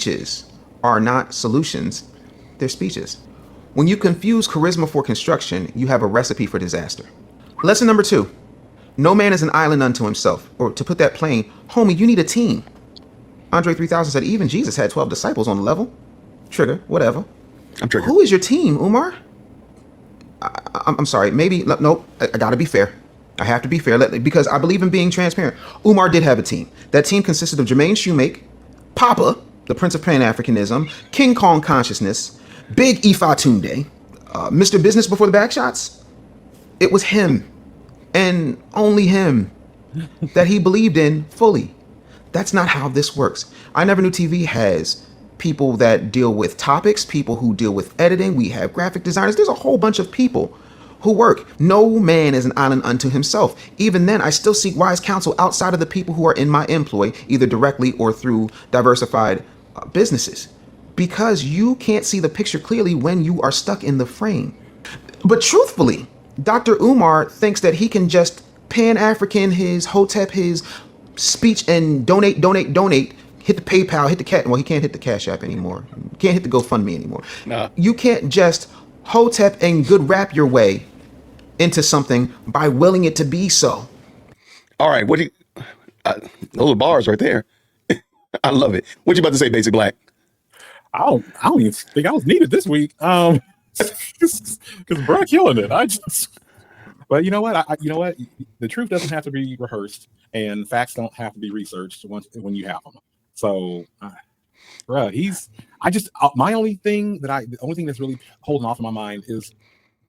speeches are not solutions, they're speeches. When you confuse charisma for construction, you have a recipe for disaster. Lesson number 2. No man is an island unto himself. Or to put that plain, homie, you need a team. Andre 3000 said even Jesus had 12 disciples on the level. Trigger, whatever. I'm triggered. Who is your team, Umar? I'm sorry, maybe, nope, I gotta be fair. I have to be fair because I believe in being transparent. Umar did have a team. That team consisted of Jermaine Shoemake, Papa, the Prince of Pan-Africanism, King Kong Consciousness, Big Ifa Tunde, Mr. Business Before the Backshots. It was him, and only him, that he believed in fully. That's not how this works. I Never Knew TV has people that deal with topics, people who deal with editing. We have graphic designers. There's a whole bunch of people who work. No man is an island unto himself. Even then, I still seek wise counsel outside of the people who are in my employ, either directly or through diversified businesses, because you can't see the picture clearly when you are stuck in the frame. But truthfully, Dr. Umar thinks that he can just Pan-African his Hotep, his speech, and donate, hit the PayPal, hit the cat. Well, he can't hit the Cash App anymore. Can't hit the GoFundMe anymore. No. You can't just Hotep and good rap your way into something by willing it to be so. All right, those are bars right there. I love it. What you about to say, Basic Black? I don't even think I was needed this week. Because bro, killing it. But you know what? The truth doesn't have to be rehearsed, and facts don't have to be researched when you have them. So, bro, my only thing that's really holding off in my mind is,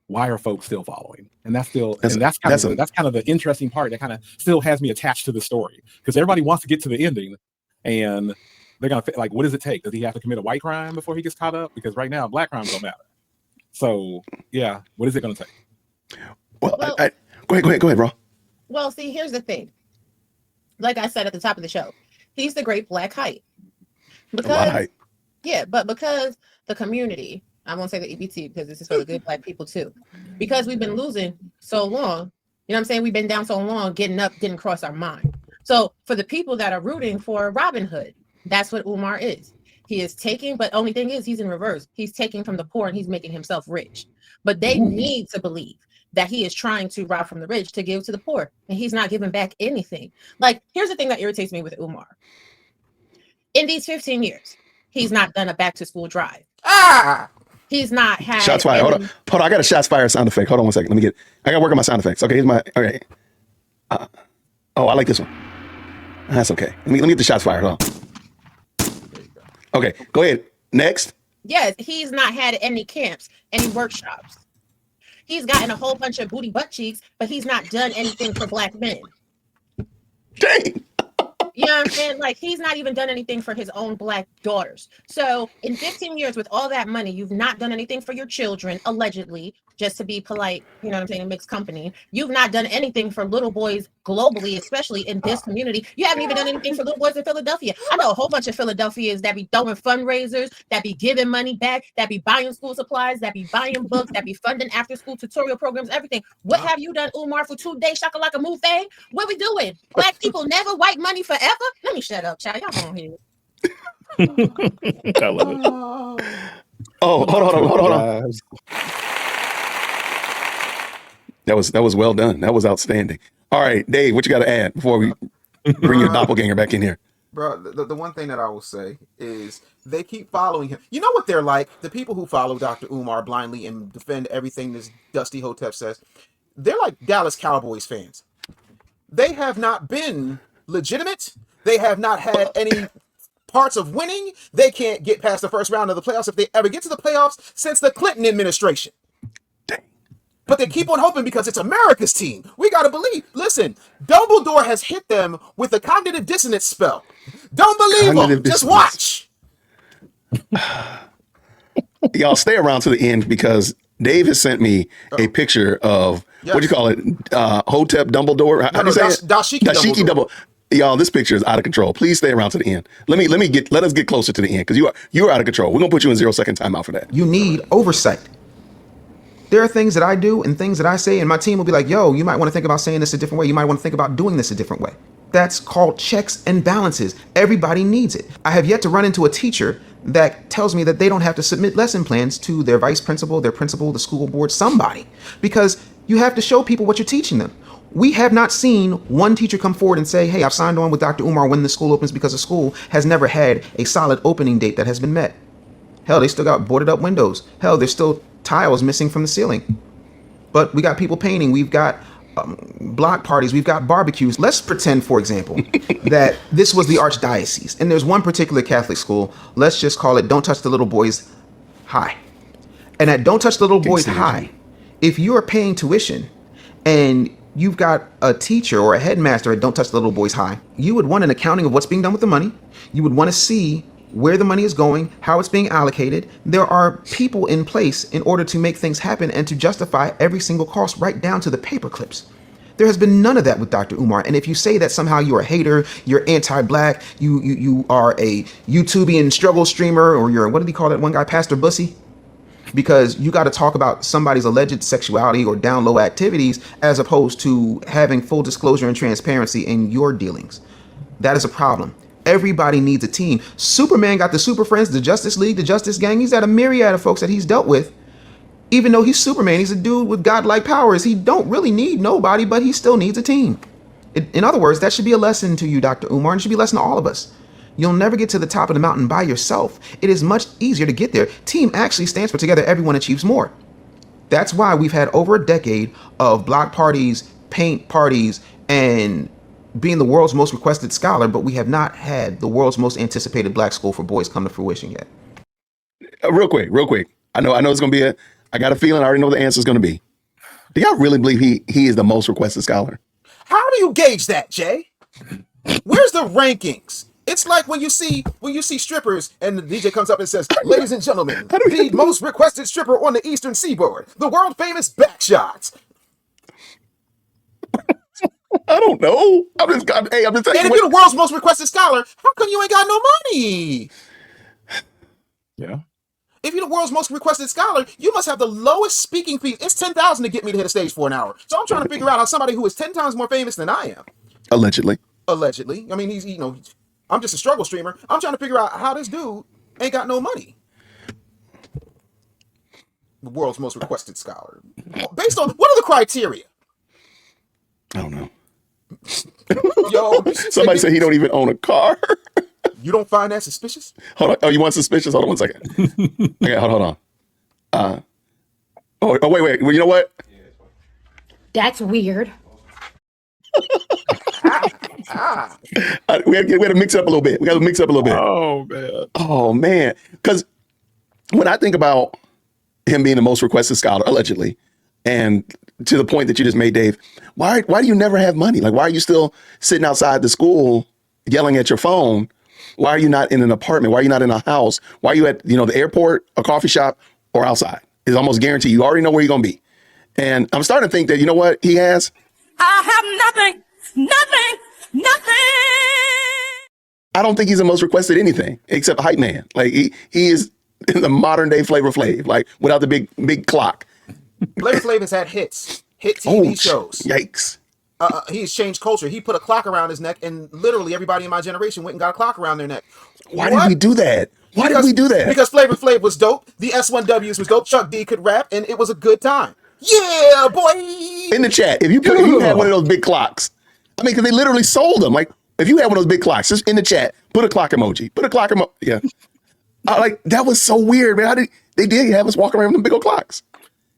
why are folks still following? And that's kind of the interesting part that kind of still has me attached to the story, because everybody wants to get to the ending, and they're gonna like, what does it take? Does he have to commit a white crime before he gets caught up? Because right now, black crimes don't matter. So, yeah, what is it going to take? Well, go ahead, bro. Well, see, here's the thing. Like I said at the top of the show, he's the great black hype. But because the community, I won't say the EBT because this is for the good black people too, because we've been losing so long, you know what I'm saying? We've been down so long, getting up didn't cross our mind. So for the people that are rooting for Robin Hood, that's what Umar is. He is taking, but only thing is he's in reverse. He's taking from the poor and he's making himself rich. But they need to believe that he is trying to rob from the rich to give to the poor, and he's not giving back anything. Like, here's the thing that irritates me with Umar. In these 15 years, he's not done a back to school drive. He's not had shots fired. Hold on. I got a shots fired sound effect. Hold on 1 second. I got to work on my sound effects. Okay, here's my. Okay. I like this one. That's okay. Let me get the shots fired. Hold on. Okay, go ahead. Next. Yes, he's not had any camps, any workshops. He's gotten a whole bunch of booty butt cheeks, but he's not done anything for black men. Dang. You know what I'm saying? Like, he's not even done anything for his own black daughters. So in 15 years, with all that money, you've not done anything for your children, allegedly, just to be polite, you know what I'm saying, mixed company. You've not done anything for little boys globally, especially in this community. You haven't even done anything for little boys in Philadelphia. I know a whole bunch of Philadelphians that be throwing fundraisers, that be giving money back, that be buying school supplies, that be buying books, that be funding after school tutorial programs, everything. What have you done, Umar, for 2 days, shakalaka move thing? What we doing? Black people never, white money forever? Let me shut up, child. Y'all on here. I love it. Oh, hold on. That was well done. That was outstanding. All right, Dave, what you got to add before we bring your doppelganger back in here? Bro, the one thing that I will say is they keep following him. You know what they're like? The people who follow Dr. Umar blindly and defend everything this Dusty Hotep says, they're like Dallas Cowboys fans. They have not been legitimate. They have not had any parts of winning. They can't get past the first round of the playoffs if they ever get to the playoffs since the Clinton administration. But they keep on hoping because it's America's team. We got to believe. Listen, Dumbledore has hit them with a cognitive dissonance spell. Don't believe them. Just watch. Y'all stay around to the end because Dave has sent me a picture of, what do you call it? Hotep Dumbledore? How do you say it? Dashiki Dumbledore. Y'all, this picture is out of control. Please stay around to the end. Let us get closer to the end because you are out of control. We're going to put you in 0-second timeout for that. You need oversight. There are things that I do and things that I say, and my team will be like, yo, you might want to think about saying this a different way. You might want to think about doing this a different way. That's called checks and balances. Everybody needs it. I have yet to run into a teacher that tells me that they don't have to submit lesson plans to their vice principal, their principal, the school board, somebody, because you have to show people what you're teaching them. We have not seen one teacher come forward and say, hey, I've signed on with Dr. Umar when the school opens, because the school has never had a solid opening date that has been met. Hell, they still got boarded up windows. Hell, there's still tiles missing from the ceiling. But we got people painting. We've got block parties. We've got barbecues. Let's pretend, for example, that this was the archdiocese. And there's one particular Catholic school. Let's just call it Don't Touch the Little Boys High. And at Don't Touch the Little Boys High, if you are paying tuition and you've got a teacher or a headmaster at Don't Touch the Little Boys High, you would want an accounting of what's being done with the money. You would want to see where the money is going, how it's being allocated. There are people in place in order to make things happen and to justify every single cost right down to the paper clips. There has been none of that with Dr. Umar. And if you say that somehow you're a hater, you're anti-black, you are a YouTubian struggle streamer, or you're, what did he call that one guy, Pastor Bussy? Because you got to talk about somebody's alleged sexuality or down low activities as opposed to having full disclosure and transparency in your dealings. That is a problem. Everybody needs a team. Superman got the Super Friends, the Justice League, the Justice Gang. He's got a myriad of folks that he's dealt with. Even though he's Superman, he's a dude with godlike powers. He don't really need nobody, but he still needs a team. In other words, that should be a lesson to you, Dr. Umar, and it should be a lesson to all of us. You'll never get to the top of the mountain by yourself. It is much easier to get there. Team actually stands for together, everyone achieves more. That's why we've had over a decade of block parties, paint parties, and being the world's most requested scholar, but we have not had the world's most anticipated black school for boys come to fruition yet. Real quick. I know it's going to be I got a feeling I already know the answer is going to be. Do y'all really believe he is the most requested scholar? How do you gauge that, Jay? Where's the rankings? It's like when you see strippers and the DJ comes up and says, ladies and gentlemen, the most requested stripper on the Eastern Seaboard, the world famous Backshots. I don't know. I'm just saying. And if you're the world's most requested scholar, how come you ain't got no money? Yeah. If you're the world's most requested scholar, you must have the lowest speaking fees. It's $10,000 to get me to hit a stage for an hour. So I'm trying to figure out how somebody who is 10 times more famous than I am. Allegedly. I mean, he's, I'm just a struggle streamer. I'm trying to figure out how this dude ain't got no money. The world's most requested scholar. Based on, what are the criteria? I don't know. Yo, somebody said he don't even own a car. You don't find that suspicious? Hold on. Oh, you want suspicious? Hold on 1 second. Okay, hold on. Wait. Well, you know what? That's weird. We had to mix it up a little bit. Oh, man. Because when I think about him being the most requested scholar, allegedly, and to the point that you just made, Dave, why do you never have money? Like, why are you still sitting outside the school yelling at your phone? Why are you not in an apartment? Why are you not in a house? Why are you at, the airport, a coffee shop, or outside? It's almost guaranteed. You already know where you're going to be. And I'm starting to think that, you know what he has? I have nothing. I don't think he's the most requested anything except hype man. Like he is in the modern day Flavor Flav, like without the big clock. Flavor Flav has had hit TV shows. Yikes. He's changed culture. He put a clock around his neck, and literally everybody in my generation went and got a clock around their neck. Why did we do that? Because Flavor Flav was dope. The S1Ws was dope. Chuck D could rap, and it was a good time. Yeah, boy. In the chat, if you had one of those big clocks, I mean, because they literally sold them. Like, if you had one of those big clocks, just in the chat, put a clock emoji. Yeah. That was so weird, man. They did have us walk around with them big old clocks.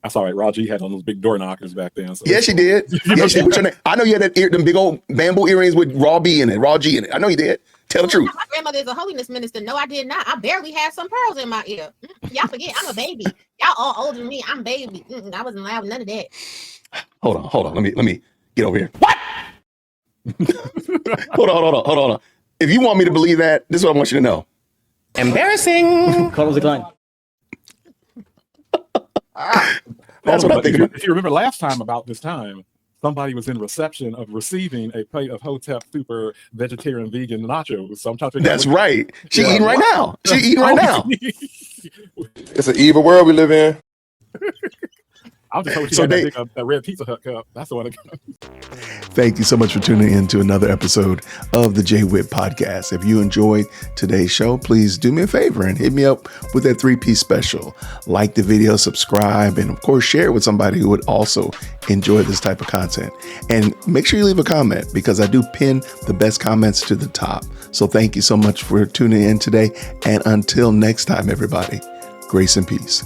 That's all right. Raji had on those big door knockers back then. So. Yes, she did. Yes, she did. I know you had them big old bamboo earrings with raw G in it. I know you did. Tell the truth. My grandmother is a holiness minister. No, I did not. I barely had some pearls in my ear. Y'all forget, I'm a baby. Y'all all older than me. I'm baby. I wasn't allowed none of that. Hold on. Let me get over here. What? Hold on. If you want me to believe that, this is what I want you to know. Embarrassing. Call decline. That's what I think about. If you remember last time about this time, somebody was in reception of receiving a plate of Hotep Super vegetarian vegan nachos. So I'm trying to That's right. She eating right now. It's an evil world we live in. I'll just hope you got that red Pizza Hut cup. That's the one. Thank you so much for tuning in to another episode of the JWhit Podcast. If you enjoyed today's show, please do me a favor and hit me up with that 3-piece special. Like the video, subscribe, and of course, share it with somebody who would also enjoy this type of content. And make sure you leave a comment because I do pin the best comments to the top. So thank you so much for tuning in today. And until next time, everybody, grace and peace.